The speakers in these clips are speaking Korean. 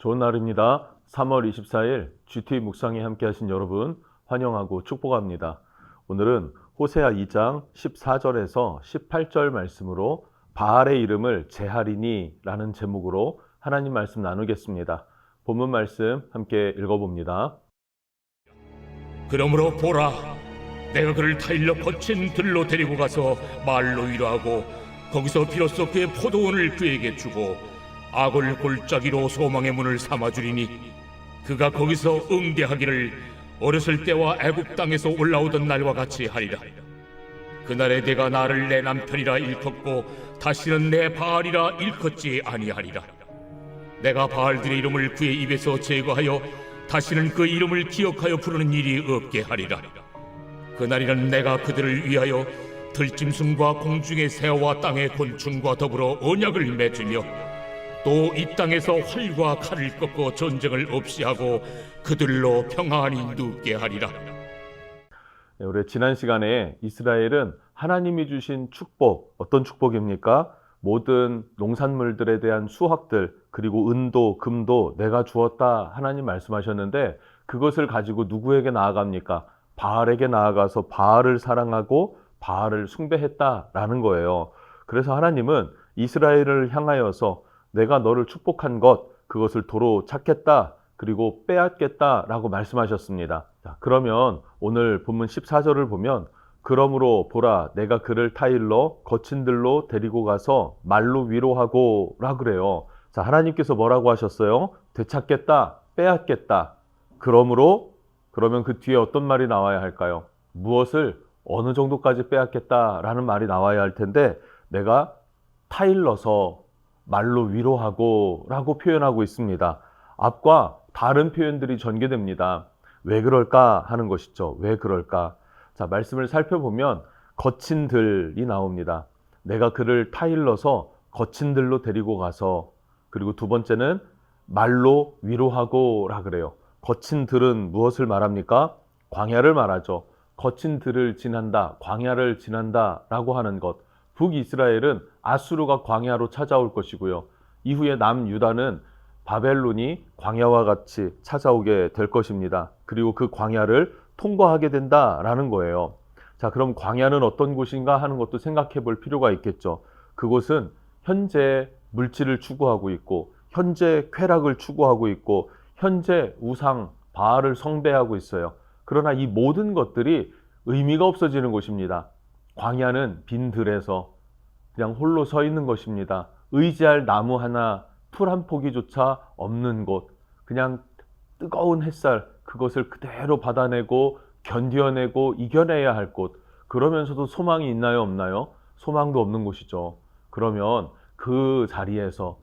좋은 날입니다. 3월 24일 GT 묵상에 함께 하신 여러분 환영하고 축복합니다. 오늘은 호세아 2장 14절에서 18절 말씀으로 바알의 이름을 제하리니 라는 제목으로 하나님 말씀 나누겠습니다. 본문 말씀 함께 읽어봅니다. 그러므로 보라, 내가 그를 타일러 거친 들로 데리고 가서 말로 위로하고 거기서 비로소 그의 포도원을 그에게 주고 악을 골짜기로 소망의 문을 삼아주리니 그가 거기서 응대하기를 어렸을 때와 애굽 땅에서 올라오던 날과 같이 하리라. 그날에 내가 나를 내 남편이라 일컫고 다시는 내 바알이라 일컫지 아니하리라. 내가 바알들의 이름을 그의 입에서 제거하여 다시는 그 이름을 기억하여 부르는 일이 없게 하리라. 그날에는 내가 그들을 위하여 들짐승과 공중의 새와 땅의 곤충과 더불어 언약을 맺으며 또 이 땅에서 활과 칼을 꺾고 전쟁을 없이 하고 그들로 평안히 눕게 하리라. 우리 지난 시간에 이스라엘은 하나님이 주신 축복, 어떤 축복입니까? 모든 농산물들에 대한 수확들, 그리고 은도, 금도 내가 주었다 하나님 말씀하셨는데 그것을 가지고 누구에게 나아갑니까? 바알에게 나아가서 바알을 사랑하고 바알을 숭배했다라는 거예요. 그래서 하나님은 이스라엘을 향하여서 내가 너를 축복한 것, 그것을 도로 찾겠다, 그리고 빼앗겠다라고 말씀하셨습니다. 자, 그러면 오늘 본문 14절을 보면 그러므로 보라, 내가 그를 타일러 거친 들로 데리고 가서 말로 위로하고 라 그래요. 자, 하나님께서 뭐라고 하셨어요? 되찾겠다, 빼앗겠다. 그러면 그 뒤에 어떤 말이 나와야 할까요? 무엇을 어느 정도까지 빼앗겠다라는 말이 나와야 할 텐데 내가 타일러서 말로 위로하고 라고 표현하고 있습니다. 앞과 다른 표현들이 전개됩니다. 왜 그럴까 하는 것이죠. 왜 그럴까? 자, 말씀을 살펴보면 거친 들이 나옵니다. 내가 그를 타일러서 거친 들로 데리고 가서, 그리고 두 번째는 말로 위로하고 라 그래요. 거친 들은 무엇을 말합니까? 광야를 말하죠. 거친 들을 지난다, 광야를 지난다 라고 하는 것. 북이스라엘은 아수르가 광야로 찾아올 것이고요. 이후에 남유다는 바벨론이 광야와 같이 찾아오게 될 것입니다. 그리고 그 광야를 통과하게 된다라는 거예요. 자, 그럼 광야는 어떤 곳인가 하는 것도 생각해 볼 필요가 있겠죠. 그곳은 현재 물질을 추구하고 있고, 현재 쾌락을 추구하고 있고, 현재 우상, 바알을 숭배하고 있어요. 그러나 이 모든 것들이 의미가 없어지는 곳입니다. 광야는 빈 들에서 그냥 홀로 서 있는 것입니다. 의지할 나무 하나, 풀 한 포기조차 없는 곳, 그냥 뜨거운 햇살, 그것을 그대로 받아내고 견뎌내고 이겨내야 할 곳, 그러면서도 소망이 있나요, 없나요? 소망도 없는 곳이죠. 그러면 그 자리에서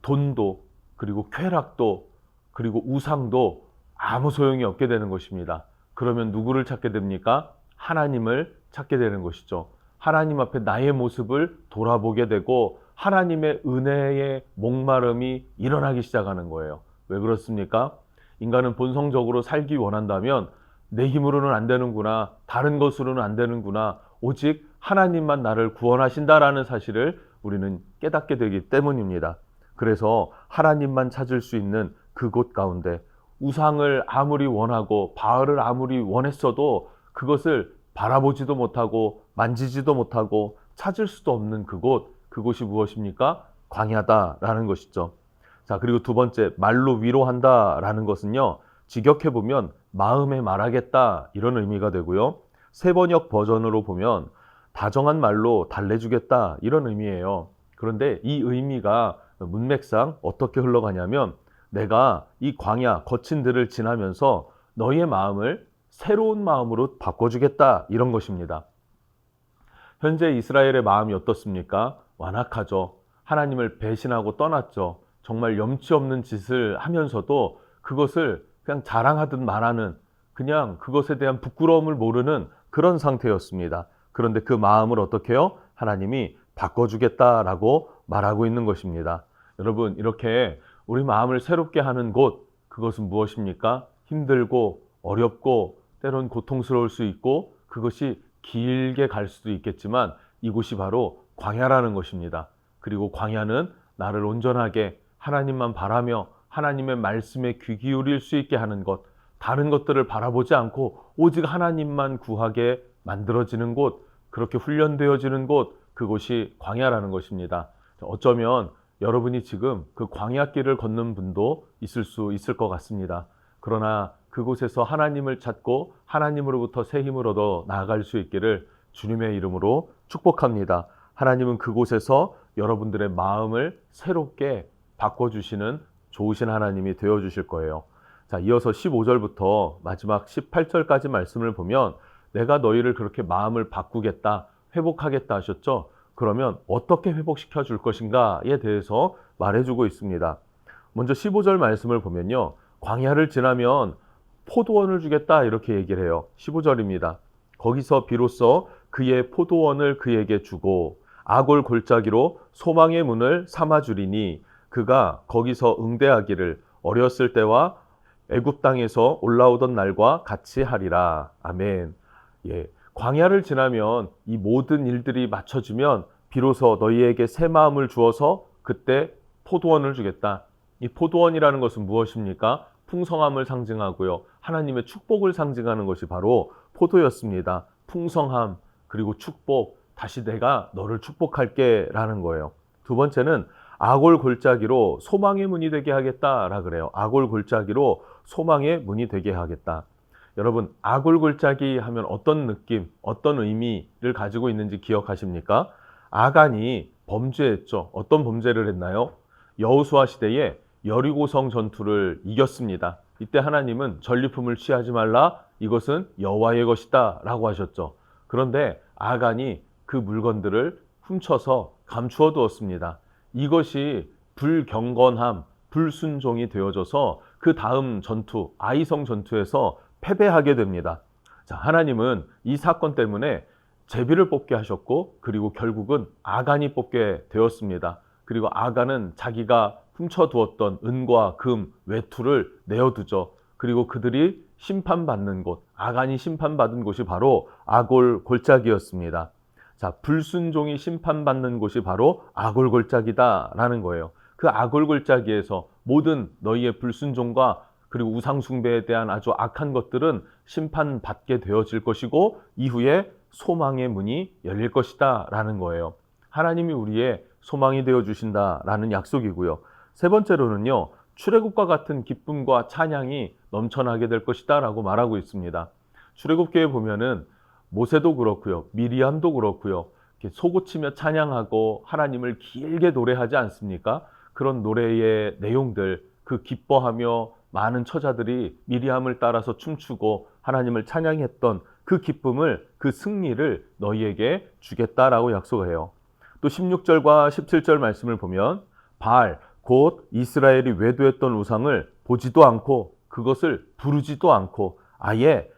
돈도, 그리고 쾌락도, 그리고 우상도 아무 소용이 없게 되는 것입니다. 그러면 누구를 찾게 됩니까? 하나님을 찾게 되는 것이죠. 하나님 앞에 나의 모습을 돌아보게 되고 하나님의 은혜의 목마름이 일어나기 시작하는 거예요. 왜 그렇습니까? 인간은 본성적으로 살기 원한다면 내 힘으로는 안 되는구나, 다른 것으로는 안 되는구나, 오직 하나님만 나를 구원하신다라는 사실을 우리는 깨닫게 되기 때문입니다. 그래서 하나님만 찾을 수 있는 그곳 가운데 우상을 아무리 원하고 바알을 아무리 원했어도 그것을 바라보지도 못하고 만지지도 못하고 찾을 수도 없는 그곳이 무엇입니까? 광야다라는 것이죠. 자, 그리고 두 번째, 말로 위로한다라는 것은요, 직역해보면 마음에 말하겠다 이런 의미가 되고요. 세번역 버전으로 보면 다정한 말로 달래주겠다 이런 의미예요. 그런데 이 의미가 문맥상 어떻게 흘러가냐면 내가 이 광야 거친 들을 지나면서 너희의 마음을 새로운 마음으로 바꿔주겠다 이런 것입니다. 현재 이스라엘의 마음이 어떻습니까? 완악하죠. 하나님을 배신하고 떠났죠. 정말 염치 없는 짓을 하면서도 그것을 그냥 자랑하듯 말하는, 그냥 그것에 대한 부끄러움을 모르는 그런 상태였습니다. 그런데 그 마음을 어떻게 해요? 하나님이 바꿔주겠다라고 말하고 있는 것입니다. 여러분, 이렇게 우리 마음을 새롭게 하는 곳, 그것은 무엇입니까? 힘들고 어렵고 때론 고통스러울 수 있고 그것이 길게 갈 수도 있겠지만 이곳이 바로 광야라는 것입니다. 그리고 광야는 나를 온전하게 하나님만 바라며 하나님의 말씀에 귀 기울일 수 있게 하는 것, 다른 것들을 바라보지 않고 오직 하나님만 구하게 만들어지는 곳, 그렇게 훈련되어지는 곳, 그곳이 광야라는 것입니다. 어쩌면 여러분이 지금 그 광야길을 걷는 분도 있을 수 있을 것 같습니다. 그러나 그곳에서 하나님을 찾고 하나님으로부터 새 힘을 얻어 나아갈 수 있기를 주님의 이름으로 축복합니다. 하나님은 그곳에서 여러분들의 마음을 새롭게 바꿔주시는 좋으신 하나님이 되어주실 거예요. 자, 이어서 15절부터 마지막 18절까지 말씀을 보면 내가 너희를 그렇게 마음을 바꾸겠다, 회복하겠다 하셨죠? 그러면 어떻게 회복시켜 줄 것인가에 대해서 말해주고 있습니다. 먼저 15절 말씀을 보면요. 광야를 지나면 포도원을 주겠다 이렇게 얘기를 해요. 15절입니다. 거기서 비로소 그의 포도원을 그에게 주고 아골 골짜기로 소망의 문을 삼아주리니 그가 거기서 응대하기를 어렸을 때와 애굽 땅에서 올라오던 날과 같이 하리라. 아멘. 예, 광야를 지나면 이 모든 일들이 맞춰지면 비로소 너희에게 새 마음을 주어서 그때 포도원을 주겠다. 이 포도원이라는 것은 무엇입니까? 풍성함을 상징하고요. 하나님의 축복을 상징하는 것이 바로 포도였습니다. 풍성함 그리고 축복, 다시 내가 너를 축복할게 라는 거예요. 두 번째는 아골 골짜기로 소망의 문이 되게 하겠다라 그래요. 아골 골짜기로 소망의 문이 되게 하겠다. 여러분, 아골 골짜기 하면 어떤 느낌, 어떤 의미를 가지고 있는지 기억하십니까? 아간이 범죄했죠. 어떤 범죄를 했나요? 여호수아 시대에 여리고성 전투를 이겼습니다. 이때 하나님은 전리품을 취하지 말라, 이것은 여호와의 것이다 라고 하셨죠. 그런데 아간이 그 물건들을 훔쳐서 감추어 두었습니다. 이것이 불경건함, 불순종이 되어져서 그 다음 전투, 아이성 전투에서 패배하게 됩니다. 자, 하나님은 이 사건 때문에 제비를 뽑게 하셨고, 그리고 결국은 아간이 뽑게 되었습니다. 그리고 아간은 자기가 훔쳐두었던 은과 금, 외투를 내어두죠. 그리고 그들이 심판받는 곳, 아간이 심판받은 곳이 바로 아골 골짜기였습니다. 자, 불순종이 심판받는 곳이 바로 아골 골짜기다라는 거예요. 그 아골 골짜기에서 모든 너희의 불순종과 그리고 우상 숭배에 대한 아주 악한 것들은 심판받게 되어질 것이고 이후에 소망의 문이 열릴 것이다 라는 거예요. 하나님이 우리의 소망이 되어 주신다라는 약속이고요. 세 번째로는요, 출애굽과 같은 기쁨과 찬양이 넘쳐나게 될 것이다 라고 말하고 있습니다. 출애굽기에 보면은 모세도 그렇고요, 미리암도 그렇고요, 이렇게 솟구치며 찬양하고 하나님을 길게 노래하지 않습니까? 그런 노래의 내용들, 그 기뻐하며 많은 처자들이 미리암을 따라서 춤추고 하나님을 찬양했던 그 기쁨을, 그 승리를 너희에게 주겠다라고 약속해요. 또 16절과 17절 말씀을 보면 바알, 곧 이스라엘이 외도했던 우상을 보지도 않고 그것을 부르지도 않고 아예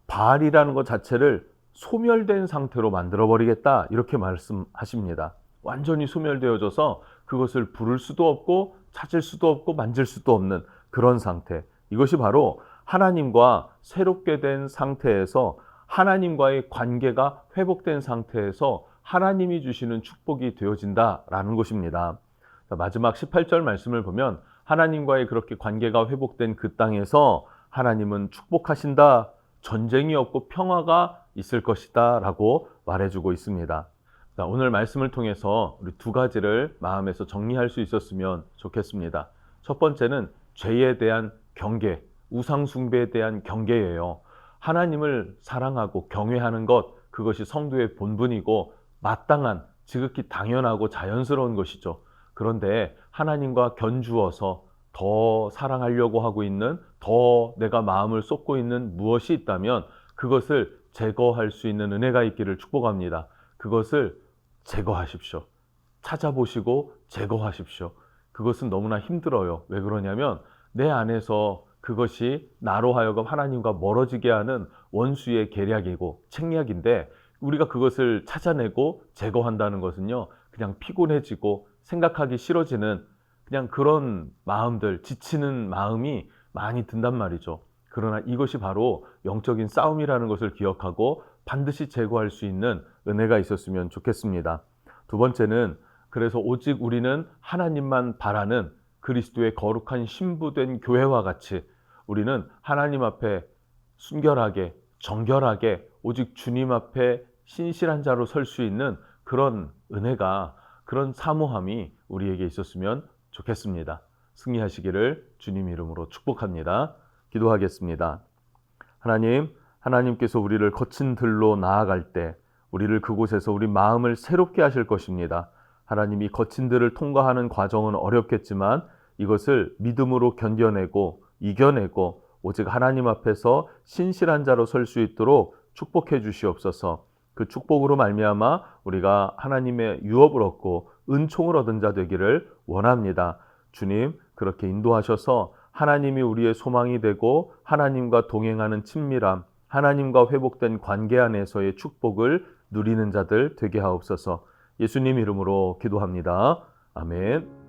바알이라는 것 자체를 소멸된 상태로 만들어버리겠다 이렇게 말씀하십니다. 완전히 소멸되어져서 그것을 부를 수도 없고 찾을 수도 없고 만질 수도 없는 그런 상태. 이것이 바로 하나님과 새롭게 된 상태에서 하나님과의 관계가 회복된 상태에서 하나님이 주시는 축복이 되어진다라는 것입니다. 마지막 18절 말씀을 보면 하나님과의 그렇게 관계가 회복된 그 땅에서 하나님은 축복하신다, 전쟁이 없고 평화가 있을 것이다 라고 말해주고 있습니다. 오늘 말씀을 통해서 우리 두 가지를 마음에서 정리할 수 있었으면 좋겠습니다. 첫 번째는 죄에 대한 경계, 우상 숭배에 대한 경계예요. 하나님을 사랑하고 경외하는 것, 그것이 성도의 본분이고 마땅한, 지극히 당연하고 자연스러운 것이죠. 그런데 하나님과 견주어서 더 사랑하려고 하고 있는, 더 내가 마음을 쏟고 있는 무엇이 있다면 그것을 제거할 수 있는 은혜가 있기를 축복합니다. 그것을 제거하십시오. 찾아보시고 제거하십시오. 그것은 너무나 힘들어요. 왜 그러냐면 내 안에서 그것이 나로 하여금 하나님과 멀어지게 하는 원수의 계략이고 책략인데, 우리가 그것을 찾아내고 제거한다는 것은요, 그냥 피곤해지고 생각하기 싫어지는 그냥 그런 마음들, 지치는 마음이 많이 든단 말이죠. 그러나 이것이 바로 영적인 싸움이라는 것을 기억하고 반드시 제거할 수 있는 은혜가 있었으면 좋겠습니다. 두 번째는, 그래서 오직 우리는 하나님만 바라는 그리스도의 거룩한 신부된 교회와 같이 우리는 하나님 앞에 순결하게 정결하게 오직 주님 앞에 신실한 자로 설 수 있는 그런 은혜가, 그런 사모함이 우리에게 있었으면 좋겠습니다. 승리하시기를 주님 이름으로 축복합니다. 기도하겠습니다. 하나님께서 우리를 거친 들로 나아갈 때 우리를 그곳에서 우리 마음을 새롭게 하실 것입니다. 하나님, 이 거친 들을 통과하는 과정은 어렵겠지만 이것을 믿음으로 견뎌내고 이겨내고 오직 하나님 앞에서 신실한 자로 설 수 있도록 축복해 주시옵소서. 그 축복으로 말미암아 우리가 하나님의 유업을 얻고 은총을 얻은 자 되기를 원합니다. 주님, 그렇게 인도하셔서 하나님이 우리의 소망이 되고 하나님과 동행하는 친밀함, 하나님과 회복된 관계 안에서의 축복을 누리는 자들 되게 하옵소서. 예수님 이름으로 기도합니다. 아멘.